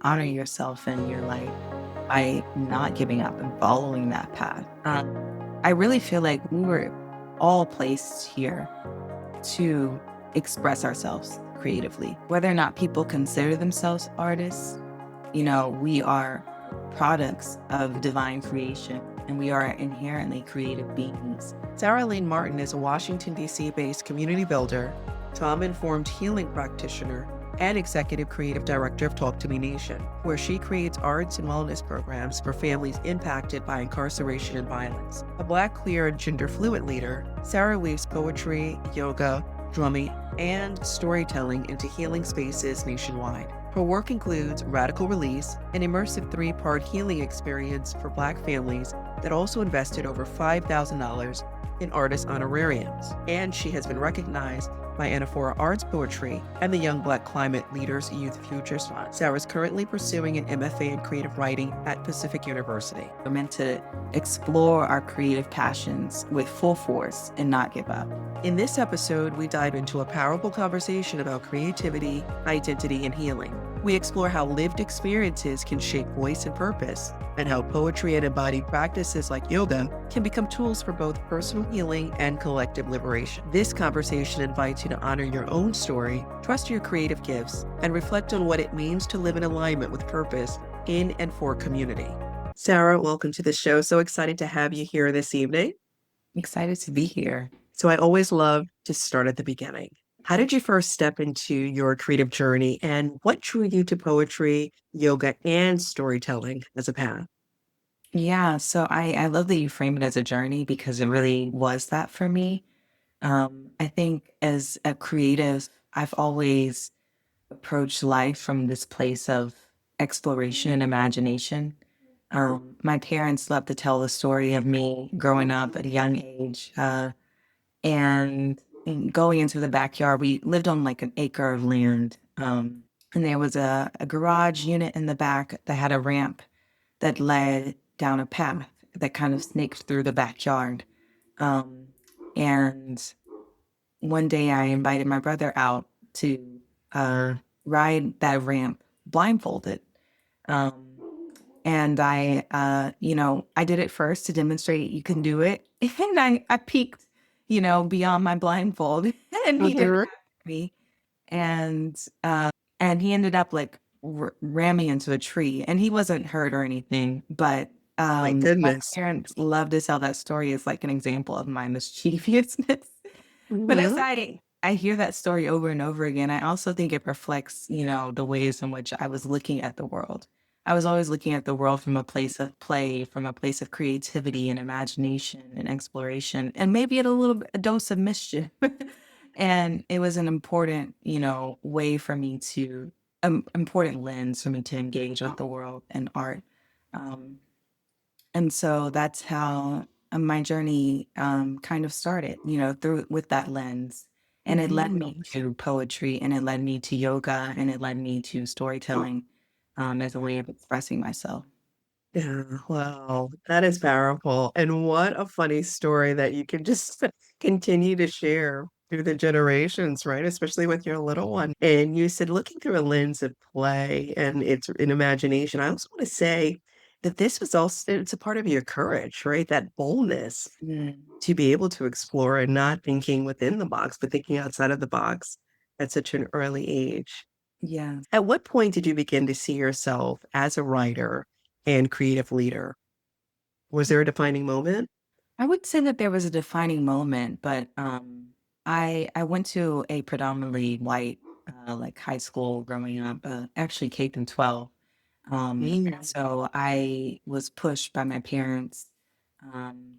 honor yourself and your life by not giving up and following that path. I really feel like we were all placed here to express ourselves creatively. Whether or not people consider themselves artists, we are products of divine creation and we are inherently creative beings. Sarah Alayne Martin is a Washington, D.C. based community builder, trauma informed healing practitioner, and executive creative director of Talk to Me Nation, where she creates arts and wellness programs for families impacted by incarceration and violence. A Black, queer, and gender fluid leader, Sarah weaves poetry, yoga, drumming, and storytelling into healing spaces nationwide. Her work includes Radical Release, an immersive 3-part healing experience for Black families that also invested over $5,000 in artist honorariums. And she has been recognized by Anaphora Arts Poetry and the Young Black Climate Leaders Youth Futures Fund. Sarah is currently pursuing an MFA in creative writing at Pacific University. We're meant to explore our creative passions with full force and not give up. In this episode, we dive into a powerful conversation about creativity, identity, and healing. We explore how lived experiences can shape voice and purpose, and how poetry and embodied practices like yoga can become tools for both personal healing and collective liberation. This conversation invites you to honor your own story, trust your creative gifts, and reflect on what it means to live in alignment with purpose in and for community. Sarah, welcome to the show. So excited to have you here this evening. Excited to be here. So I always love to start at the beginning. How did you first step into your creative journey, and what drew you to poetry, yoga, and storytelling as a path? Yeah, so I love that you frame it as a journey because it really was that for me. I think as a creative, I've always approached life from this place of exploration and imagination. My parents love to tell the story of me growing up at a young age and going into the backyard. We lived on like an acre of land, and there was a garage unit in the back that had a ramp that led down a path that kind of snaked through the backyard. Um, and one day I invited my brother out to ride that ramp blindfolded. Um, and I did it first to demonstrate you can do it. And I peeked, beyond my blindfold and he didn't Mhm. have me. And, and he ended up like ramming into a tree and he wasn't hurt or anything, but My my goodness. parents love to tell that story as like an example of my mischievousness. But as Mhm. I hear that story over and over again, I also think it reflects, the ways in which I was looking at the world. I was always looking at the world from a place of play, from a place of creativity and imagination and exploration, and maybe a dose of mischief. And it was an important, way for me to, important lens for me to engage with the world and art. Um, and so that's how my journey kind of started, through with that lens. And it led me Mhm. to poetry and it led me to yoga and it led me to storytelling as a way of expressing myself. Yeah, wow, that is powerful. And what a funny story that you can just continue to share through the generations, right? Especially with your little one. And you said looking through a lens of play and it's an imagination. I also want to say that this was also it's a part of your courage, right? That boldness Mm, to be able to explore and not thinking within the box, but thinking outside of the box at such an early age. yeah. At what point did you begin to see yourself as a writer and creative leader? Was there a defining moment? I would say that there was a defining moment, but I went to a predominantly white like high school growing up, actually K through 12. And Mm. so I was pushed by my parents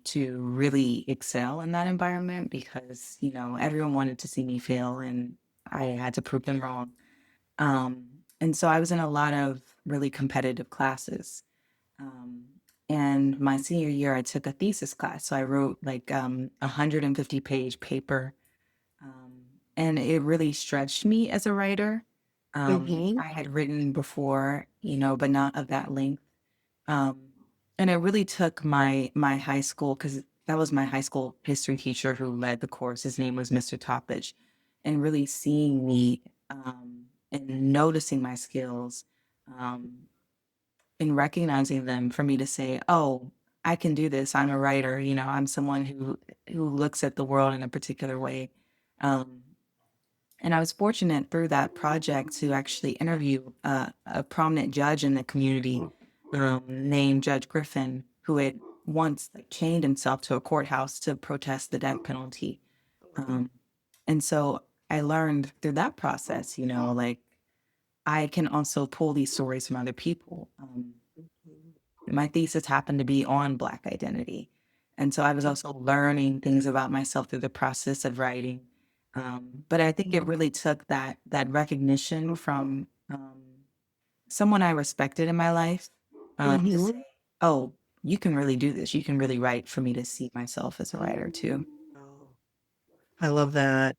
to really excel in that environment because, everyone wanted to see me fail and I had to prove them wrong. And so I was in a lot of really competitive classes. Um, and my senior year, I took a thesis class. So I wrote like 150-page paper. Um, and it really stretched me as a writer. Mhm. I had written before, but not of that length. Um, and it really took my high school, because that was my high school history teacher who led the course. His name was Mr. Toppage, and really seeing me and noticing my skills um, in recognizing them for me to say, oh, I can do this. I'm a writer. You know, I'm someone who looks at the world in a particular way. Um, and I was fortunate through that project to actually interview a prominent judge in the community named Judge Griffin, who had once like, chained himself to a courthouse to protest the death penalty. Um, and so I learned through that process, you know, like I can also pull these stories from other people. My thesis happened to be on Black identity. And so I was also learning things about myself through the process of writing. But I think it really took that recognition from someone I respected in my life to say, oh, you can really do this. You can really write for me to see myself as a writer too. Oh, I love that.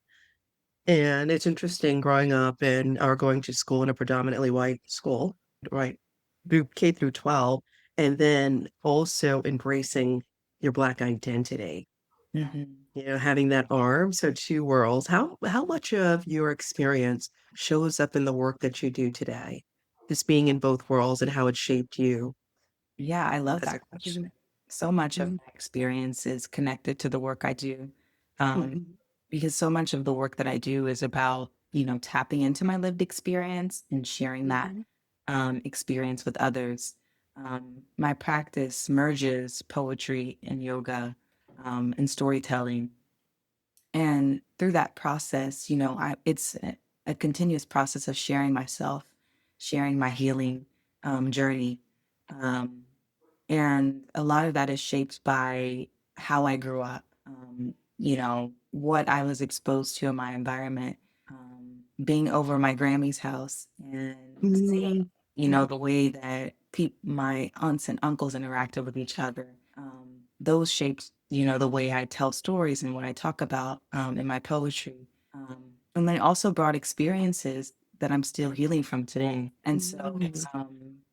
And it's interesting growing up and or going to school in a predominantly white school, right? Through K through 12, and then also embracing your Black identity, Mhm. having that arm, so two worlds. How much of your experience shows up in the work that you do today? Just being in both worlds and how it shaped you Yeah, I love as a that question. question. So much of Mhm, my experience is connected to the work I do. Um, mhm, because so much of the work that I do is about, you know, tapping into my lived experience and sharing that mhm, experience with others. My practice merges poetry and yoga and storytelling. And through that process, you know, it's a continuous process of sharing myself, sharing my healing journey. Um, and a lot of that is shaped by how I grew up, you know, what I was exposed to in my environment, being over my Grammy's house and seeing, mhm, you know, the way that my aunts and uncles interacted with each other. Those shaped, you know, the way I tell stories and what I talk about in my poetry. And they also brought experiences that I'm still healing from today. And so mhm,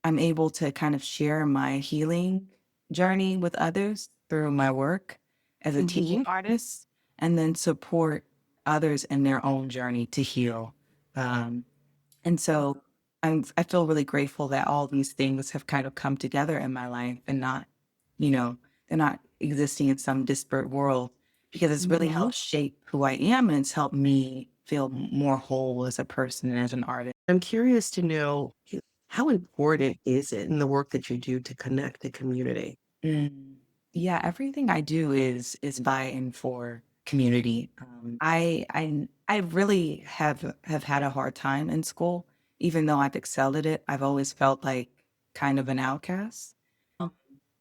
I'm able to kind of share my healing journey with others through my work as a teaching mhm. artist and then support others in their own journey to heal. Um, and so I feel really grateful that all these things have kind of come together in my life and not, you know, they're not existing in some disparate world because it's really Mhm. helped shape who I am and it's helped me feel more whole as a person and as an artist. I'm curious to know how important is it in the work that you do to connect the community? Mm. Yeah, everything I do is by and for community. I really have had a hard time in school, even though I've excelled at it. I've always felt like kind of an outcast.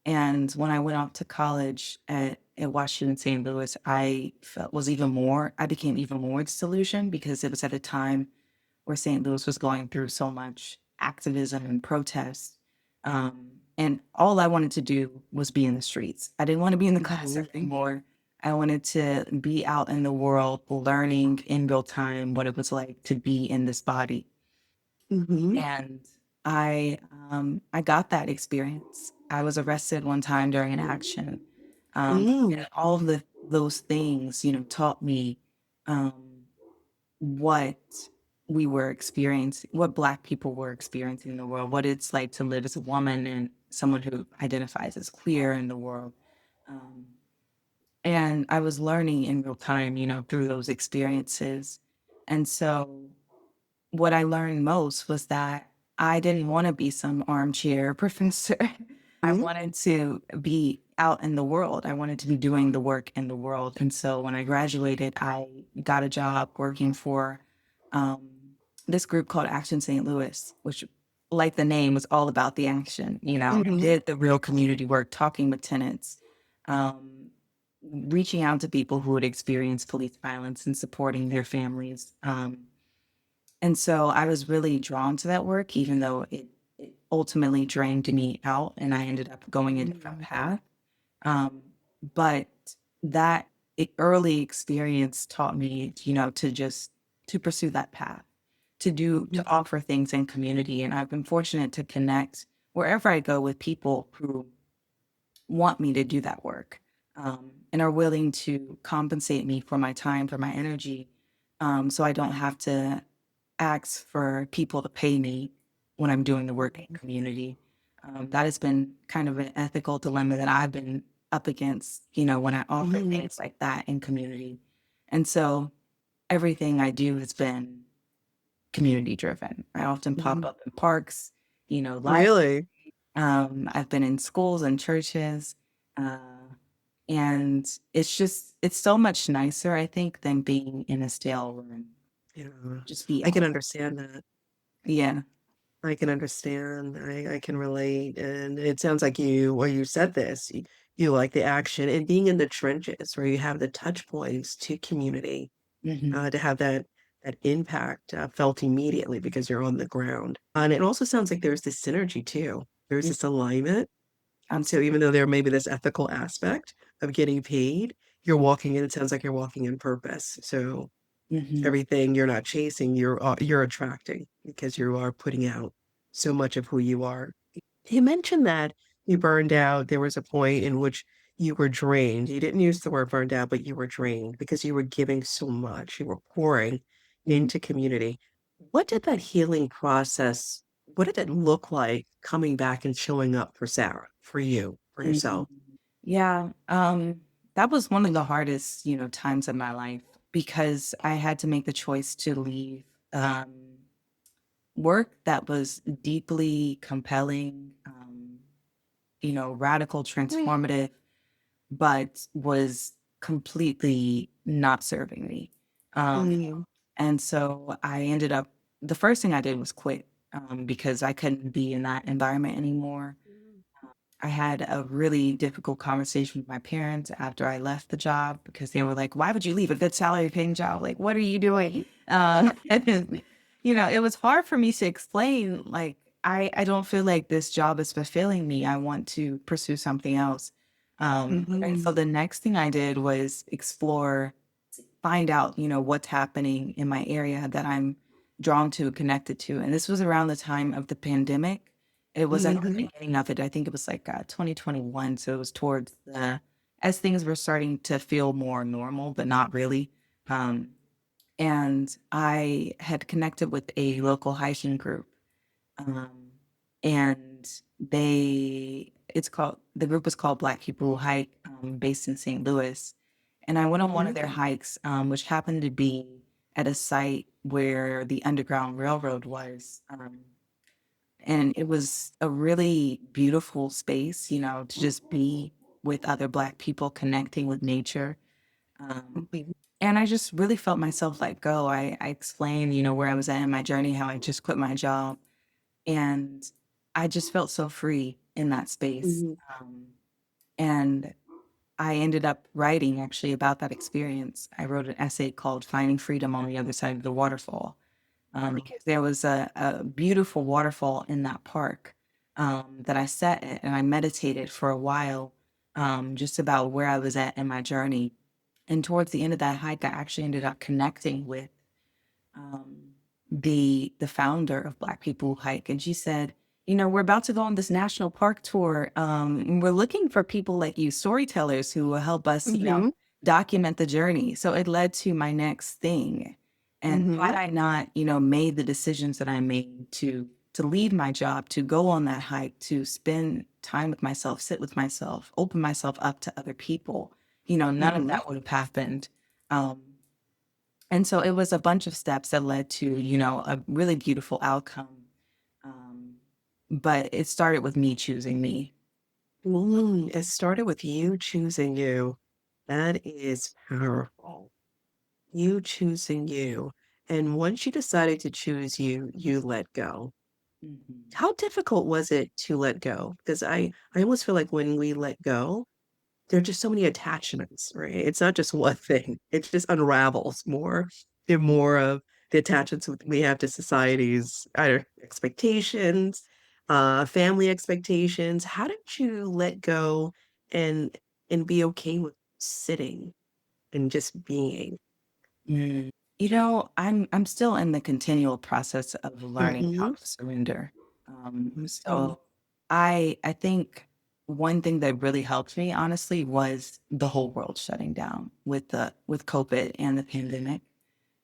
And when I went off to college at Washington St. Louis, I became even more disillusioned because it was at a time where St. Louis was going through so much activism and protest. And all I wanted to do was be in the streets. I didn't want to be in the classroom Mhm, anymore. I wanted to be out in the world, learning in real time what it was like to be in this body. mhm, And I got that experience. I was arrested one time during an action. mm, And all of those things, you know, taught me um, what we were experiencing, what Black people were experiencing in the world, what it's like to live as a woman and someone who identifies as queer in the world. Um, and I was learning in real time, you know, through those experiences. And so what I learned most was that I didn't want to be some armchair professor. I mm, wanted to be out in the world. I wanted to be doing the work in the world. And so when I graduated, I got a job working for um, this group called Action St. Louis, which, like the name, was all about the action. You know, mhm, did the real community work, talking with tenants, um, reaching out to people who had experienced police violence and supporting their families. And so I was really drawn to that work, even though it ultimately drained me out and I ended up going a different mhm, path. Um, but that early experience taught me, you know, to pursue that path, to offer things in community. And I've been fortunate to connect wherever I go with people who want me to do that work and are willing to compensate me for my time, for my energy, so I don't have to ask for people to pay me. when I'm doing the work in community. That has been kind of an ethical dilemma that I've been up against, when I offer Mhm. things like that in community. And so everything I do has been community driven. I often pop Mhm. up in parks, live. Really? I've been in schools and churches, uh, and it's so much nicer, I think, than being in a stale room. Yeah. Just be I can out. understand that. Yeah. I can understand. I can relate. And it sounds like you said this, you like the action and being in the trenches where you have the touch points to community, Hmm. to have that impact felt immediately because you're on the ground. And it also sounds like there's this synergy too. There's this alignment. And so even though there may be this ethical aspect of getting paid, you're walking in, it sounds like you're walking in purpose. So Absolutely. everything you're not chasing, you're attracting because you are putting out so much of who you are. You mentioned that you burned out. There was a point in which you were drained. You didn't use the word burned out, but you were drained because you were giving so much. You were pouring Mhm. into community. What did that healing process, what did it look like coming back and showing up for Sarah, for you, for Mhm. yourself? Yeah, that was one of the hardest, times of my life because I had to make the choice to leave work that was deeply compelling, radical, transformative, but was completely not serving me. Um, Mm, and so I ended up, the first thing I did was quit because I couldn't be in that environment anymore. I had a really difficult conversation with my parents after I left the job because they were like, "Why would you leave a good salary paying job? Like, what are you doing?" And, it was hard for me to explain, like, I don't feel like this job is fulfilling me. I want to pursue something else. And mhm, so the next thing I did was explore, find out, what's happening in my area that I'm drawn to, connected to. And this was around the time of the pandemic. It was at the mhm, beginning of it. I think it was like 2021. So it was towards as things were starting to feel more normal, but not really. Um, and I had connected with a local hiking group. Um, and the group was called Black People Who Hike, based in St. Louis. And I went on one of mhm, their hikes, which happened to be at a site where the Underground Railroad was. And it was a really beautiful space, to just be with other Black people connecting with nature. Um, mhm, and I just really felt myself let go. I explained, where I was at in my journey, how I just quit my job. And I just felt so free in that space. mhm, And I ended up writing actually about that experience. I wrote an essay called Finding Freedom on the Other Side of the Waterfall, wow, because there was a beautiful waterfall in that park that I sat at and I meditated for a while, just about where I was at in my journey. And towards the end of that hike, I actually ended up connecting with um, the founder of Black People Who Hike, and she said, we're about to go on this national park tour, and we're looking for people like you, storytellers who will help us, mhm, document the journey. So it led to my next thing, and had mhm, I not, made the decisions that I made to leave my job, to go on that hike, to spend time with myself, sit with myself, open myself up to other people, none of mhm. that would have happened. Um, and so it was a bunch of steps that led to, a really beautiful outcome. Um, but it started with me choosing me. It started with you choosing you. That is powerful. You choosing you. And once you decided to choose you, you let go. Mhm. How difficult was it to let go? Because I almost feel like when we let go, there are just so many attachments, right? It's not just one thing. It just unravels more and more of the attachments we have to society's either expectations, family expectations. How did you let go and be okay with sitting and just being? Mm. I'm still in the continual process of learning how Mhm, to surrender. mhm, So I think one thing that really helped me, honestly, was the whole world shutting down with COVID and the pandemic,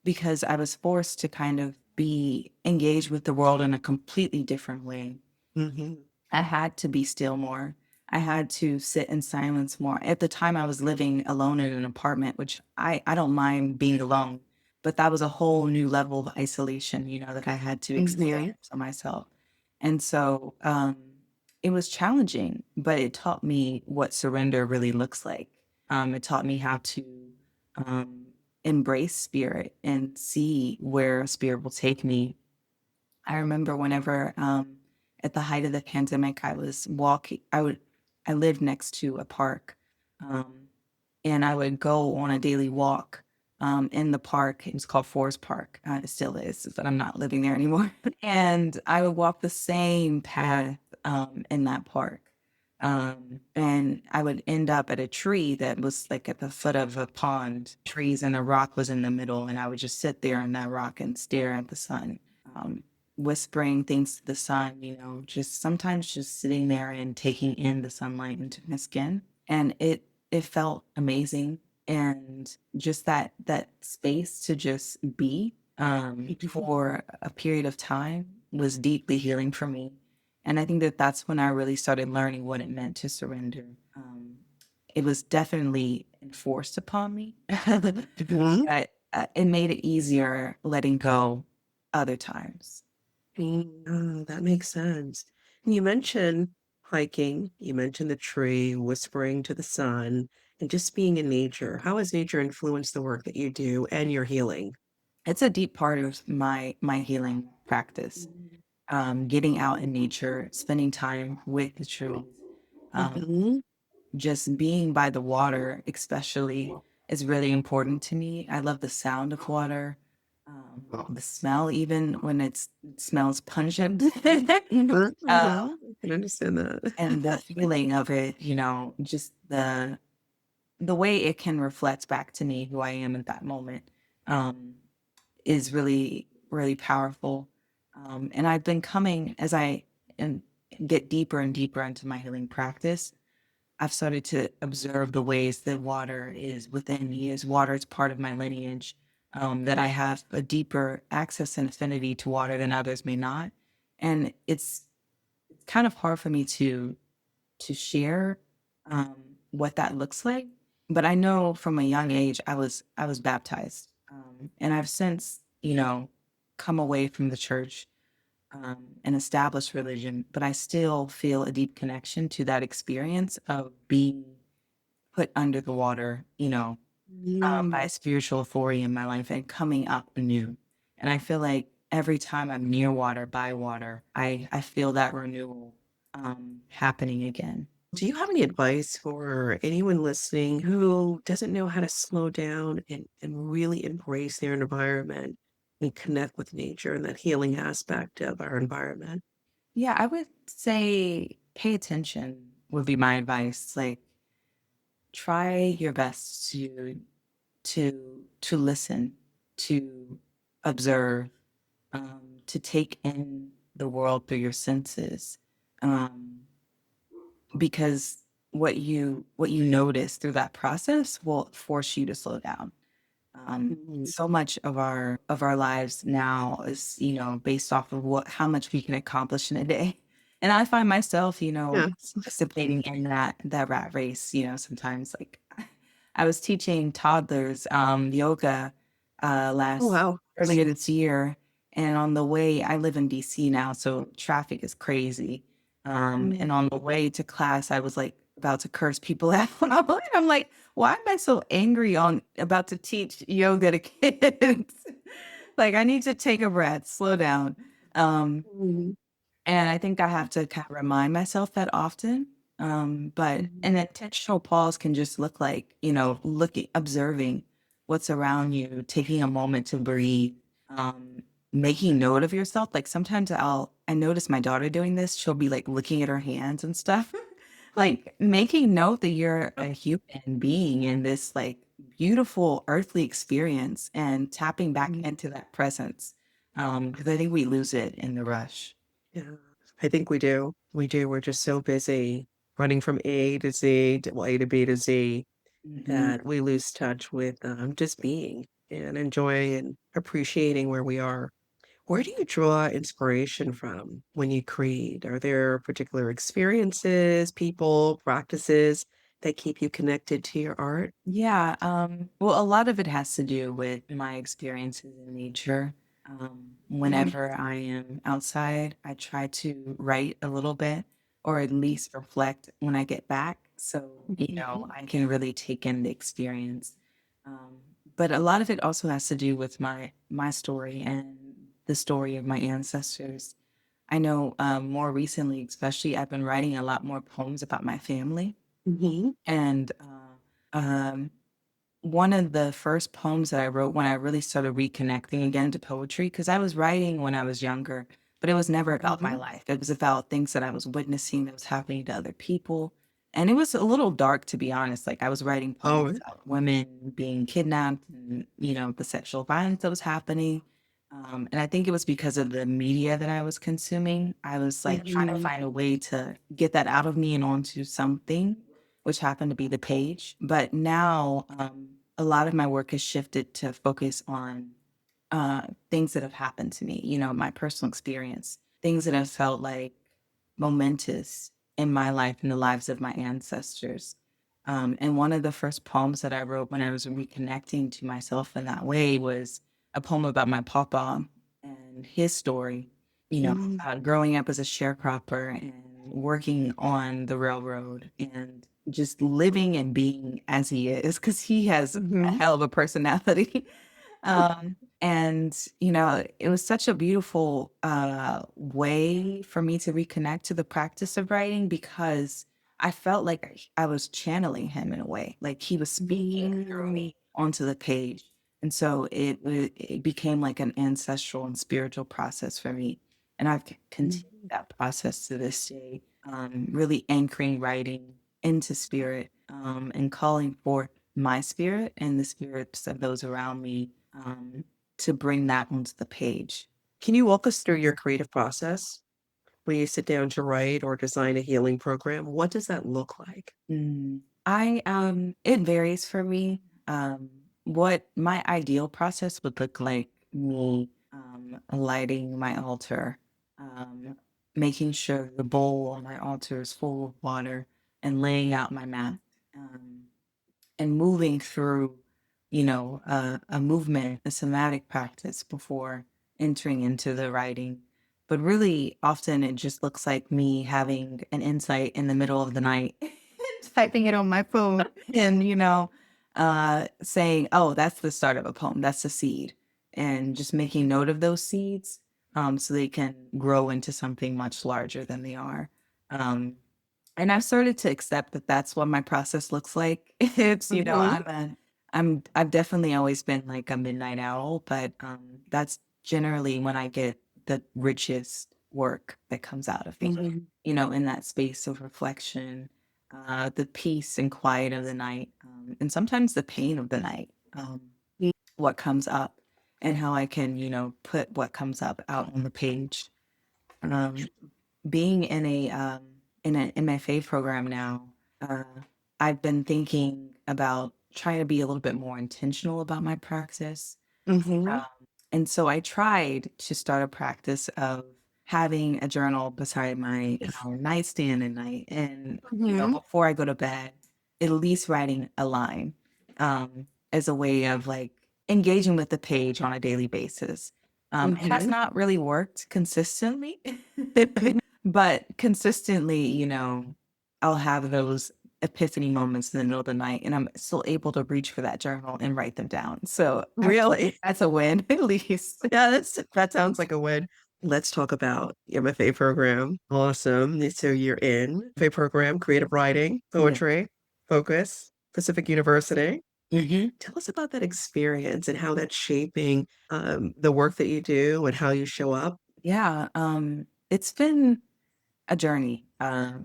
because I was forced to kind of be engaged with the world in a completely different way. Hmm. I had to be still more. I had to sit in silence more. At the time, I was living alone in an apartment, which I don't mind being alone, but that was a whole new level of isolation, that I had to Hmm. experience for myself. And so it was challenging, but it taught me what surrender really looks like. It taught me how to um, embrace spirit and see where spirit will take me. I remember whenever, at the height of the pandemic, I was walking. I lived next to a park, um, and I would go on a daily walk in the park. It was called Forest Park. It still is, but I'm not living there anymore. And I would walk the same path in that park. And I would end up at a tree that was like at the foot of a pond, trees, and a rock was in the middle. And I would just sit there on that rock and stare at the sun, um, whispering things to the sun, just sometimes just sitting there and taking in the sunlight into my skin. And it felt amazing. And just that space to just be for a period of time was deeply healing for me. And I think that that's when I really started learning what it meant to surrender. It was definitely enforced upon me, Hmm. but it made it easier letting go other times. Oh, that makes sense. And you mentioned hiking, you mentioned the tree, whispering to the sun, and just being in nature. How has nature influenced the work that you do and your healing? It's a deep part of my healing practice. Getting out in nature, spending time with the trees, um, Hmm. just being by the water, especially, is really important to me. I love the sound of water, the smell, even when it smells pungent, uh, I can understand that. and the feeling of it. Just the way it can reflect back to me who I am at that moment. Um, is really, really powerful. And I've been coming as I and get deeper and deeper into my healing practice. I've started to observe the ways that water is within me, as water is part of my lineage, that I have a deeper access and affinity to water than others may not. And it's kind of hard for me to share what that looks like. But I know from a young age I was baptized, and I've since come away from the church and established religion, but I still feel a deep connection to that experience of being put under the water, by Mm. a spiritual authority in my life and coming up anew. And I feel like every time I'm near water, by water, I feel that renewal happening again. Do you have any advice for anyone listening who doesn't know how to slow down and really embrace their environment and connect with nature and that healing aspect of our environment? Yeah, I would say pay attention would be my advice. Like, try your best to listen, to observe, to take in the world through your senses, um, because what you notice through that process will force you to slow down. Mhm. So much of our lives now is based off of what how much we can accomplish in a day, and I find myself Yes. participating in that rat race. Sometimes, like, I was teaching toddlers yoga Oh, last wow. earlier this year, and on the way, I live in DC now, so traffic is crazy. And Mm. on the way to class, I was like about to curse people out. I'm like, why am I so angry on about to teach yoga to kids? Like, I need to take a breath, slow down. Um, Mhm. and I think I have to kind of remind myself that often. But Mhm. an intentional pause can just look like, looking, observing what's around you, taking a moment to breathe, making note of yourself. Like, sometimes I notice my daughter doing this. She'll be like looking at her hands and stuff. Like, making note that you're a human being in this like beautiful earthly experience and tapping back Mhm. into that presence. Because I think we lose it in the rush. Yeah, I think we do. We do. We're just so busy running from A to Z, well, A to B to Z, Mhm. that we lose touch with just being and enjoying and appreciating where we are. Where do you draw inspiration from when you create? Are there particular experiences, people, practices that keep you connected to your art? Yeah, well, a lot of it has to do with my experiences in nature. Whenever I am outside, I try to write a little bit or at least reflect when I get back. So, I can really take in the experience. Um, but a lot of it also has to do with my story and the story of my ancestors. I know more recently, especially, I've been writing a lot more poems about my family. Mhm. And one of the first poems that I wrote when I really started reconnecting again to poetry, because I was writing when I was younger, but it was never about my Mhm. life. It was about things that I was witnessing that was happening to other people. And it was a little dark, to be honest. Like I was writing poems Oh, about women being kidnapped and, the sexual violence that was happening. And I think it was because of the media that I was consuming. I was like trying to find a way to get that out of me and onto something, which happened to be the page. But now a lot of my work has shifted to focus on things that have happened to me, my personal experience, things that have felt like momentous in my life and the lives of my ancestors. And one of the first poems that I wrote when I was reconnecting to myself in that way was a poem about my papa and his story, Mhm. growing up as a sharecropper and working on the railroad and just living and being as he is, because he has a Mhm. hell of a personality. And it was such a beautiful way for me to reconnect to the practice of writing because I felt like I was channeling him in a way, like he was speaking through me onto the page. And so it became like an ancestral and spiritual process for me. And I've continued that process to this day, really anchoring writing into spirit, and calling forth my spirit and the spirits of those around me, to bring that onto the page. Can you walk us through your creative process when you sit down to write or design a healing program? What does that look like? It varies for me. What my ideal process would look like me lighting my altar, um, making sure the bowl on my altar is full of water, and laying out my mat. Um, and moving through, a movement, a somatic practice before entering into the writing. But really, often it just looks like me having an insight in the middle of the night, typing it on my phone, and saying, "Oh, that's the start of a poem. That's the seed," and just making note of those seeds, so they can grow into something much larger than they are. Um, and I've started to accept that that's what my process looks like. It's, Mhm. I've definitely always been like a midnight owl, but that's generally when I get the richest work that comes out of me, Mhm. in that space of reflection, the peace and quiet of the night, and sometimes the pain of the night, what comes up and how I can, put what comes up out on the page. Um, Being in a in a MFA program now, uh, I've been thinking about trying to be a little bit more intentional about my practice. Mhm. Um, and so I tried to start a practice of having a journal beside my nightstand at night, and Mhm. before I go to bed, at least writing a line, as a way of like engaging with the page on a daily basis. It has Mhm. not really worked consistently, but consistently, I'll have those epiphany moments in the middle of the night, and I'm still able to reach for that journal and write them down. So Really? that's a win, at least. Yeah, that sounds like a win. Let's talk about the MFA program. Awesome. So you're in MFA program, creative writing, Yeah. poetry, focus, Pacific University. Hmm. Tell us about that experience and how that's shaping the work that you do and how you show up. Yeah. It's been a journey,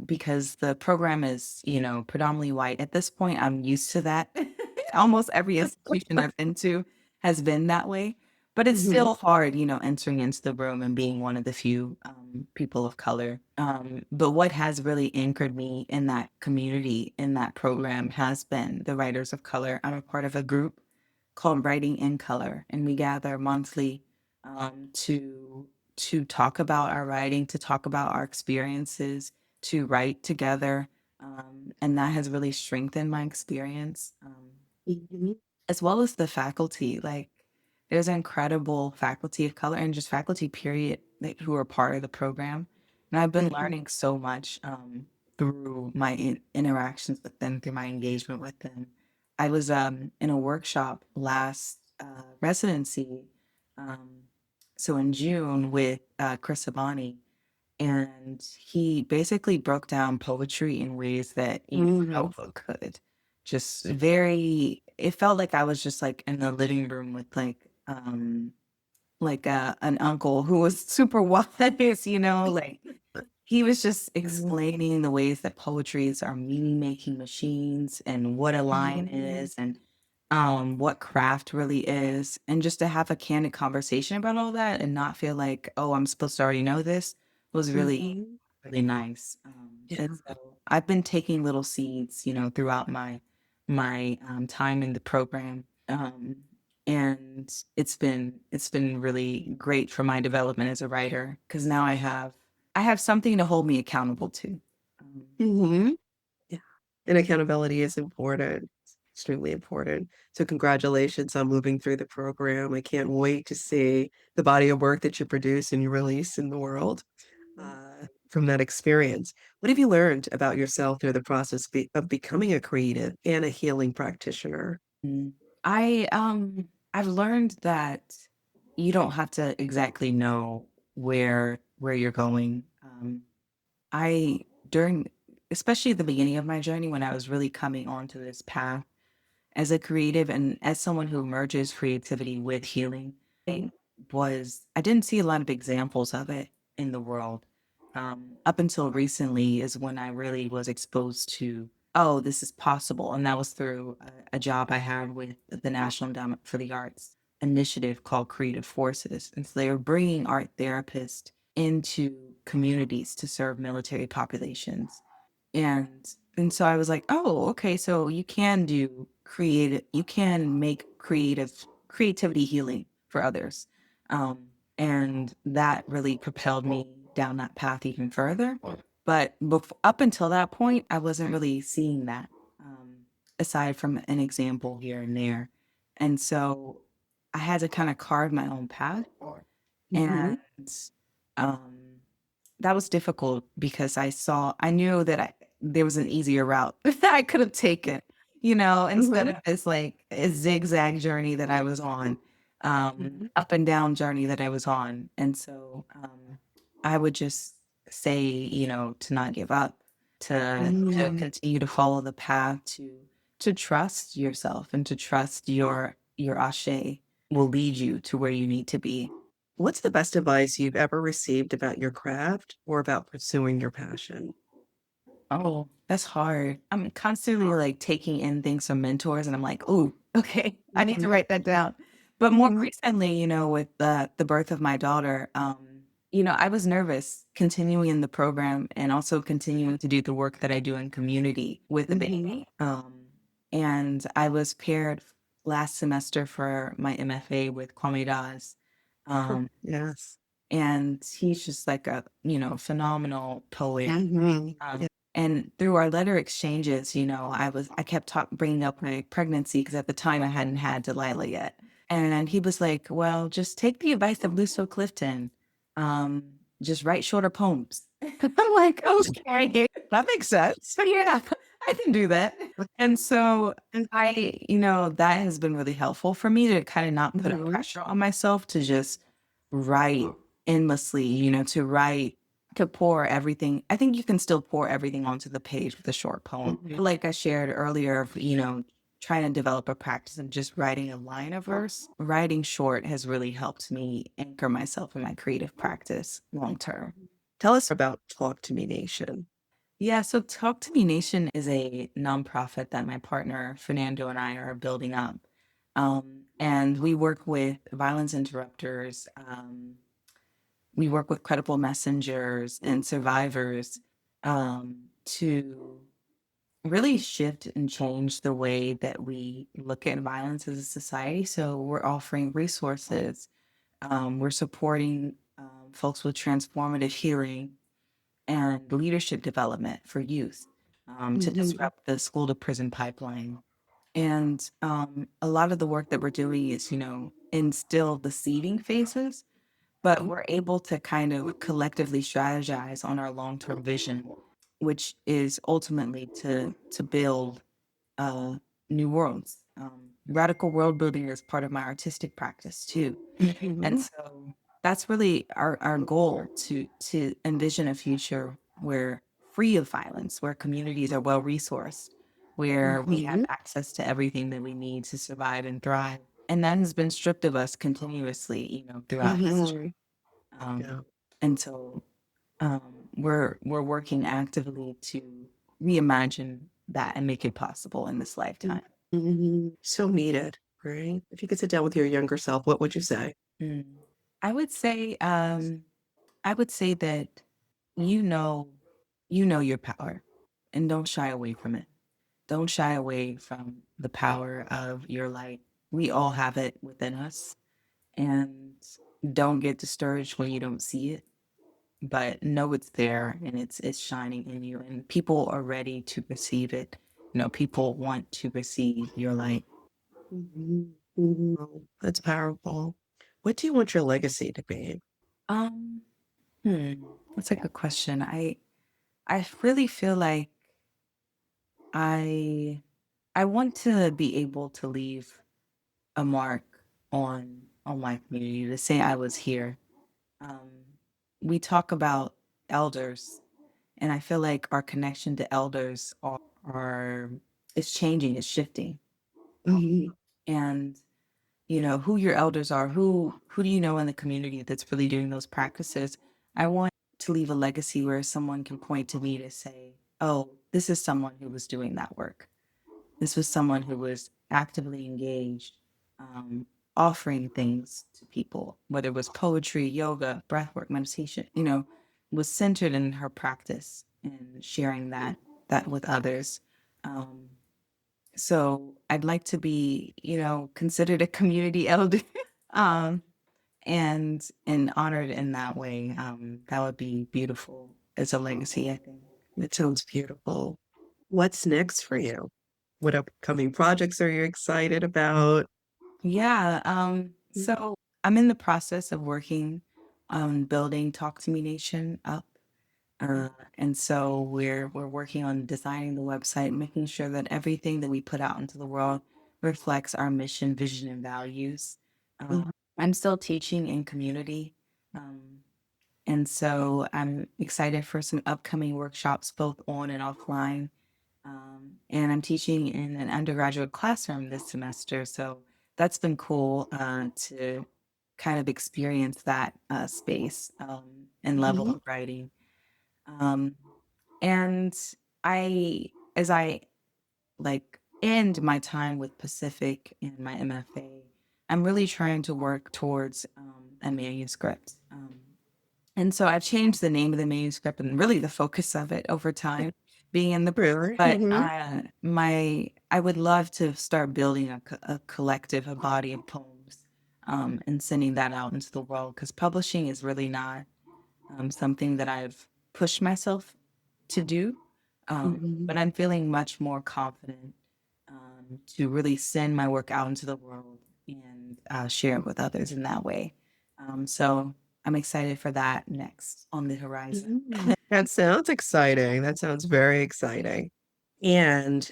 because the program is, predominantly white. At this point, I'm used to that. Almost every institution I've been to has been that way. But it's Mhm. still hard, entering into the room and being one of the few people of color. But what has really anchored me in that community, in that program, has been the writers of color. I'm a part of a group called Writing in Color, and we gather monthly, to talk about our writing, to talk about our experiences, to write together, and that has really strengthened my experience. Mhm. As well as the faculty. Like, there's incredible faculty of color and just faculty, period, who are part of the program. And I've been learning so much through my interactions with them, through my engagement with them. I was in a workshop last residency, um, so in June, with Chris Abani, and he basically broke down poetry in ways that no book could. Just very, it felt like I was just like in the living room with like an uncle who was super wise, like he was just explaining the ways that poetries are meaning making machines and what a line is and what craft really is. And just to have a candid conversation about all that and not feel like, oh, I'm supposed to already know this was really, Mhm. really nice. Yeah. And so I've been taking little seeds, throughout my time in the program. And it's been really great for my development as a writer because now I have something to hold me accountable to. Um, Mhm. Yeah. And accountability is important, extremely important. So congratulations on moving through the program. I can't wait to see the body of work that you produce and you release in the world from that experience. What have you learned about yourself through the process of becoming a creative and a healing practitioner? Mm. I've learned that you don't have to exactly know where you're going. I during especially at the beginning of my journey when I was really coming onto this path as a creative and as someone who merges creativity with healing, I didn't see a lot of examples of it in the world. Up until recently is when I really was exposed to, oh, this is possible. And that was through a job I had with the National Endowment for the Arts initiative called Creative Forces. And so they were bringing art therapists into communities to serve military populations. And so I was like, "Oh, okay, so you can make creativity healing for others." And that really propelled me down that path even further. But up until that point, I wasn't really seeing that, aside from an example here and there. And so I had to kind of carve my own path. Mhm. And um, that was difficult because I knew that there was an easier route that I could have taken, instead Mhm. of this like a zigzag journey that I was on, Mhm. up and down journey that I was on. And so I would just say, to not give up, to Mhm. continue to follow the path, to trust yourself and to trust your ashe will lead you to where you need to be. What's the best advice you've ever received about your craft or about pursuing your passion? Oh, that's hard. I'm constantly like taking in things from mentors and I'm like, oh, okay, I need to Mhm. write that down. But more Mhm. recently, with the birth of my daughter, I was nervous continuing in the program and also continuing to do the work that I do in community with the Mhm. baby. And I was paired last semester for my MFA with Kwame Das. Um, Yes. and he's just like a, phenomenal poet. Mhm. um, and through our letter exchanges, I kept bringing up my pregnancy because at the time I hadn't had Delilah yet. And he was like, well, just take the advice of Lucio Clifton. Um, just write shorter poems. I'm like, okay, That makes sense. so yeah, I can do that. And so that has been really helpful for me to kind of not put a Mhm. pressure on myself to just write endlessly, to pour everything. I think you can still pour everything onto the page with a short poem. Mhm. Like I shared earlier, trying to develop a practice of just writing a line of verse. Writing short has really helped me anchor myself in my creative practice long term. Tell us about Talk to Me Nation. Yeah, so Talk to Me Nation is a nonprofit that my partner Fernando and I are building up. And we work with violence interrupters. We work with credible messengers and survivors, to really shift and change the way that we look at violence as a society. So we're offering resources, We're supporting folks with transformative healing and leadership development for youth to Mhm. disrupt the school to prison pipeline. And a lot of the work that we're doing is, instill the seeding phases, but we're able to kind of collectively strategize on our long-term vision, which is ultimately to build uh, new worlds. Radical world building is part of my artistic practice too, and Mhm. so that's really our goal to envision a future where free of violence, where communities are well resourced, where we have Mhm. access to everything that we need to survive and thrive. And that has been stripped of us continuously, throughout history. Mhm. Um, Yeah. and so we're working actively to reimagine that and make it possible in this lifetime. Mhm. So needed, right? If you could sit down with your younger self, what would you say? Mm. I would say I would say that you know you know your power and don't shy away from it. Don't shy away from the power of your light. We all have it within us, and don't get discouraged when you don't see it, but know it's there and it's shining in you, and people are ready to receive it. People want to receive your light. Mhm. Oh, that's powerful. What do you want your legacy to be? Um, hmm, that's a good question. I really feel like I I want to be able to leave a mark on my community, to say I was here. Um, we talk about elders, and I feel like our connection to elders are is changing, is shifting. Mhm. And who your elders are, who do you know in the community that's really doing those practices. I want to leave a legacy where someone can point to me to say, oh, this is someone who was doing that work. This was someone who was actively engaged, um, offering things to people, whether it was poetry, yoga, breathwork, meditation, was centered in her practice and sharing that with others. Um, so I'd like to be, considered a community elder, um, and honored in that way. That would be beautiful as a legacy, I think. It sounds beautiful. What's next for you? What upcoming projects are you excited about? Yeah. So I'm in the process of working on building Talk to Me Nation up. Uh, and so we're working on designing the website, making sure that everything that we put out into the world reflects our mission, vision, and values. Uh, Mhm. I'm still teaching in community. And so I'm excited for some upcoming workshops, both on and offline. And I'm teaching in an undergraduate classroom this semester. So that's been cool to kind of experience that space and level Mhm. of writing. Um, and as I like end my time with Pacific and my MFA, I'm really trying to work towards a manuscript. And so I've changed the name of the manuscript and really the focus of it over time being in the, Really? but Mhm. I would love to start building a collective, a body of poems, and sending that out into the world, because publishing is really not something that I've pushed myself to do. Mhm. But I'm feeling much more confident to really send my work out into the world and share it with others in that way. So I'm excited for that next on the horizon. Mhm. That sounds exciting. That sounds very exciting. And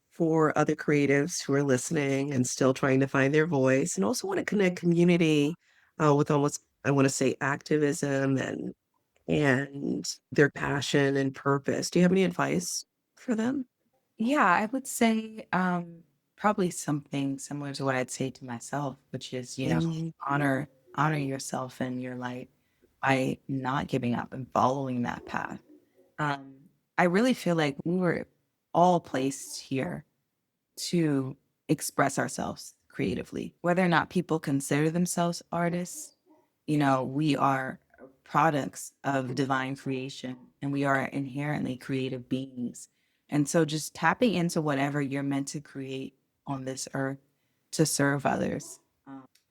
for other creatives who are listening and still trying to find their voice and also want to connect community with almost, I want to say, activism and their passion and purpose. Do you have any advice for them? Yeah, I would say probably something similar to what I'd say to myself, which is, Mhm. honor yourself and your light by not giving up and following that path. Um, I really feel like we were all placed here to express ourselves creatively, whether or not people consider themselves artists. We are products of divine creation, and we are inherently creative beings. And so just tapping into whatever you're meant to create on this earth to serve others.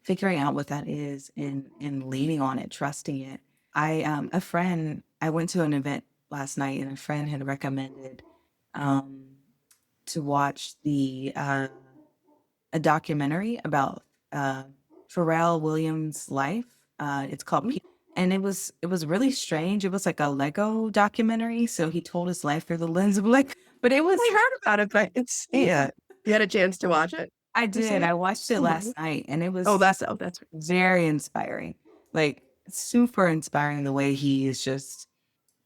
figuring out what that is and leaning on it, trusting it. I went to an event last night and a friend had recommended um, to watch a documentary about Pharrell Williams' life. It's called and it was really strange. It was like a Lego documentary. So he told his life through the lens of like, but it was I heard about it, but I didn't see it. You had a chance to watch it? I You see did. it? I watched it Oh my. last night and it Oh, was that's right. very inspiring. Like super inspiring the way he is just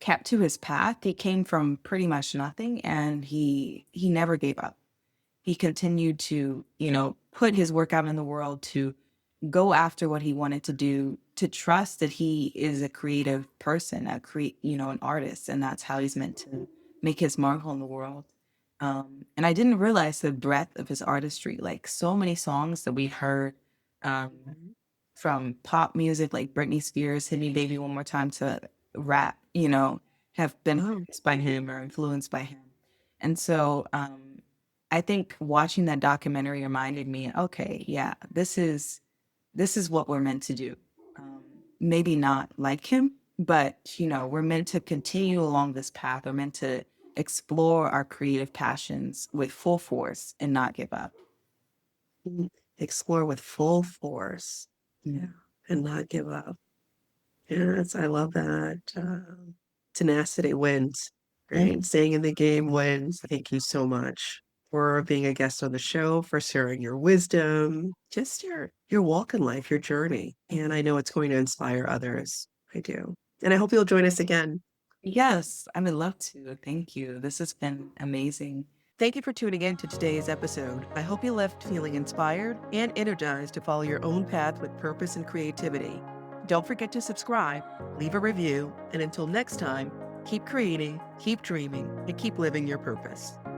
kept to his path. He came from pretty much nothing and he never gave up. He continued to, put his work out in the world, to go after what he wanted to do, to trust that he is a creative person, an artist, and that's how he's meant to make his mark on the world. And I didn't realize the breadth of his artistry. Like so many songs that we heard um, from pop music, like Britney Spears, "Hit Me, Baby, One More Time," to rap, have been Oh, influenced by him or influenced by him. And so I think watching that documentary reminded me, okay, yeah, this is what we're meant to do. Um, Maybe not like him, but we're meant to continue along this path. We're meant to explore our creative passions with full force and not give up. explore with full force. Yeah, and not give up. Yes, I love that. Tenacity wins, right? Staying in the game wins. Thank you so much for being a guest on the show, for sharing your wisdom, just your walk in life, your journey. And I know it's going to inspire others. I do. And I hope you'll join us again. Yes, I would love to. Thank you. This has been amazing. Thank you for tuning in to today's episode. I hope you left feeling inspired and energized to follow your own path with purpose and creativity. Don't forget to subscribe, leave a review, and until next time, keep creating, keep dreaming, and keep living your purpose.